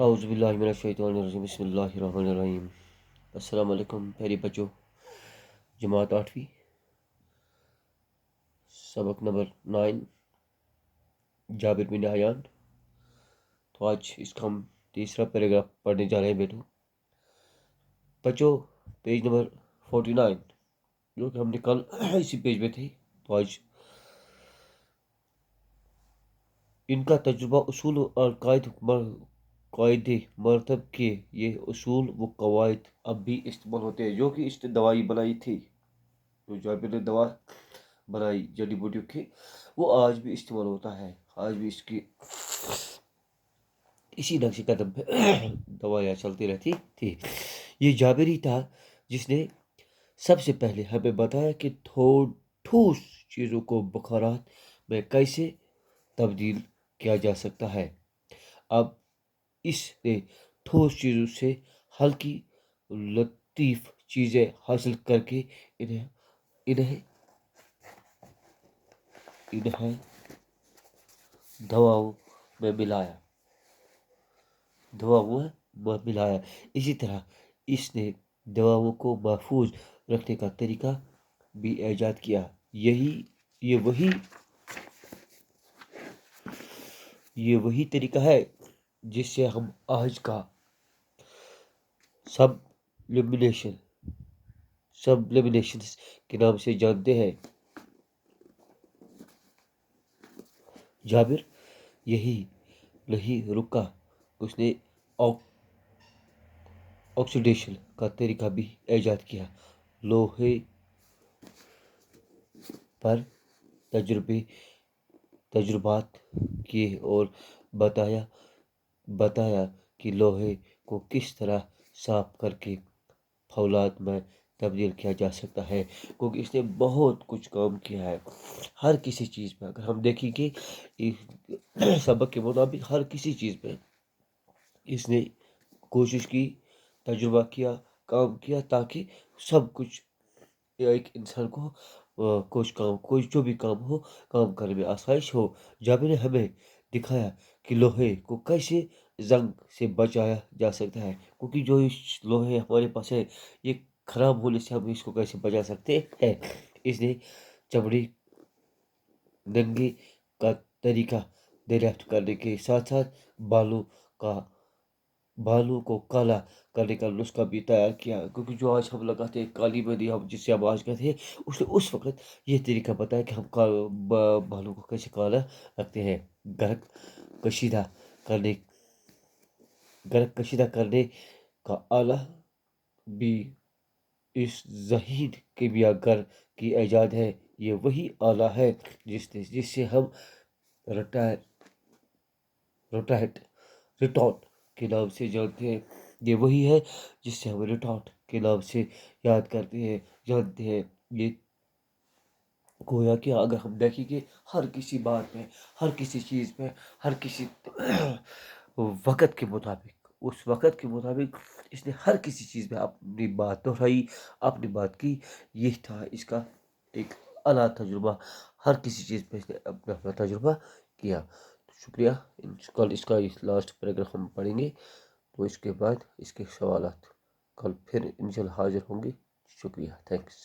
اعوذ باللہ من الشیطان الرجیم بسم اللہ الرحمن الرحیم۔ السلام علیکم پیاری بچوں، جماعت 8ویں، سبق نمبر 9، جابر بن حیان۔ تو آج اس کا ہم تیسرا پیراگراف پڑھنے جا رہے ہیں بیٹو بچوں، پیج نمبر 49 جو کہ ہم نے کل اسی پیج میں تھے۔ تو آج ان کا تجربہ، اصول اور قواعد مرتب کے یہ اصول و قواعد اب بھی استعمال ہوتے ہیں جو کہ اس نے دوائی بنائی تھی، جو جابر نے دوا بنائی جڑی بوٹیوں کی، وہ آج بھی استعمال ہوتا ہے۔ آج بھی اس کی اسی نقش قدم پہ دوائیاں چلتی رہتی تھی۔ یہ جابر ہی تھا جس نے سب سے پہلے ہمیں بتایا کہ ٹھوس چیزوں کو بخارات میں کیسے تبدیل کیا جا سکتا ہے۔ اب اس نے ٹھوس چیزوں سے ہلکی لطیف چیزیں حاصل کر کے انہیں دواؤں میں ملایا۔ اسی طرح اس نے دواؤں کو محفوظ رکھنے کا طریقہ بھی ایجاد کیا۔ یہ وہی طریقہ ہے جس سے ہم آج کا سبلیمیشن کے نام سے جانتے ہیں۔ جابر یہی نہیں رکا، اس نے آکسیڈیشن کا طریقہ بھی ایجاد کیا۔ لوہے پر تجربات کیے اور بتایا کہ لوہے کو کس طرح صاف کر کے فولاد میں تبدیل کیا جا سکتا ہے، کیونکہ اس نے بہت کچھ کام کیا ہے۔ ہر کسی چیز میں اگر ہم دیکھیں کہ سبق کے مطابق ہر کسی چیز میں اس نے کوشش کی، تجربہ کیا، کام کیا، تاکہ سب کچھ ایک انسان کو کوئی جو بھی کام ہو، کام کرنے میں آسائش ہو۔ جابر نے ہمیں دکھایا کہ لوہے کو کیسے زنگ سے بچایا جا سکتا ہے، کیونکہ جو لوہے ہمارے پاس ہے یہ خراب ہونے سے ہم اس کو کیسے بچا سکتے ہیں۔ اس نے چمڑی ننگے کا طریقہ دریافت کرنے کے ساتھ ساتھ بالوں کو کالا کرنے کا نسخہ بھی تیار کیا، کیونکہ جو آج ہم لگاتے ہیں کالی مہندی، جس سے ہم آج کہتے ہیں، اس نے اس وقت یہ طریقہ بتایا کہ ہم بالوں کو کیسے کالا رکھتے ہیں۔ گرک کشیدہ کرنے کا آلہ بھی اس ذہین کیمیا گر کی ایجاد ہے۔ یہ وہی آلہ ہے جس سے ہم ریٹارٹ کے نام سے جانتے ہیں۔ یہ وہی ہے جس سے ہم ریٹارٹ کے نام سے جانتے ہیں۔ یہ گویا کہ اگر ہم دیکھیں کہ ہر کسی بات میں، ہر کسی چیز میں، ہر کسی وقت کے مطابق اس نے ہر کسی چیز میں اپنی بات دہرائی، اپنی بات کی۔ یہ تھا اس کا ایک اعلیٰ تجربہ، ہر کسی چیز پہ اس نے اپنا تجربہ کیا۔ شکریہ۔ کل اس کا لاسٹ پیراگراف ہم پڑھیں گے، تو اس کے بعد اس کے سوالات کل پھر انشاءاللہ حاضر ہوں گے۔ شکریہ، تھینکس۔